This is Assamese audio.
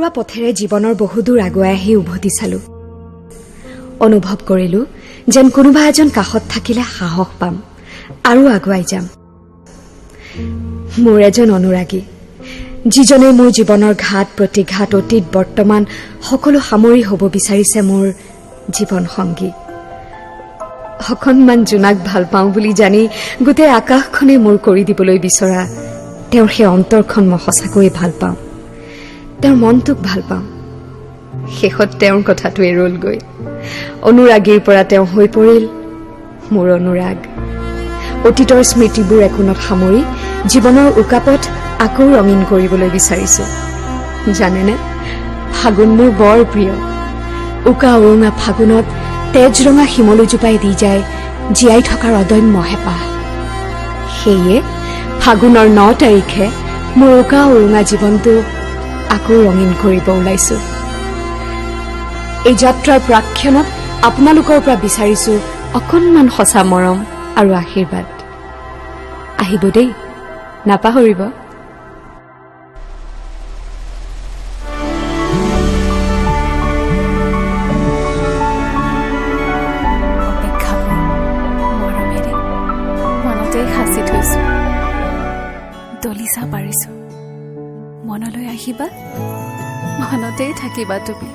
কৰোৱা পথেৰে জীৱনৰ বহুদূৰ আগুৱাই আহি উভতি চালো। অনুভৱ কৰিলো যেন কোনোবা এজন কাষত থাকিলে সাহস পাম আৰু আগুৱাই যাম। মোৰ এজন অনুৰাগী, যিজনে মোৰ জীৱনৰ ঘাট প্ৰতিঘাত অতীত বৰ্তমান সকলো সামৰি হ'ব বিচাৰিছে মোৰ জীৱন সংগী। অকণমান জোনাক ভাল পাওঁ বুলি জানি গোটেই আকাশখনে মোৰ কৰি দিবলৈ বিচৰা তেওঁৰ সেই অন্তৰখন মই সঁচাকৈয়ে ভাল পাওঁ। তেওঁৰ মনটোক ভাল পাওঁ। শেষত তেওঁৰ কথাটোৱে ৰলগৈ। অনুৰাগীৰ পৰা তেওঁ হৈ পৰিল মোৰ অনুৰাগ। অতীতৰ স্মৃতিবোৰ একোণত সামৰি জীৱনৰ উকাপথ আকৌ ৰঙীন কৰিবলৈ বিচাৰিছো। জানেনে, ফাগুন মোৰ বৰ প্ৰিয়। উকা উৰুঙা ফাগুনত তেজৰঙা শিমলুজোপাই দি যায় জীয়াই থকাৰ অদম্য হেঁপাহ। সেয়ে ফাগুনৰ 9 তাৰিখে মোৰ উকা উৰুঙা জীৱনটো আকৌ ৰঙীন কৰিব ওলাইছো। এই যাত্ৰাৰ প্ৰাক্ষণত আপোনালোকৰ পৰা বিচাৰিছো অকণমান সঁচা মৰম আৰু আশীৰ্বাদ। আহিব দেই, নাপাহৰিব। সাঁচি থৈছো, দলিচা পাৰিছো, মনলৈ আহিবা, মনতেই থাকিবা তুমি।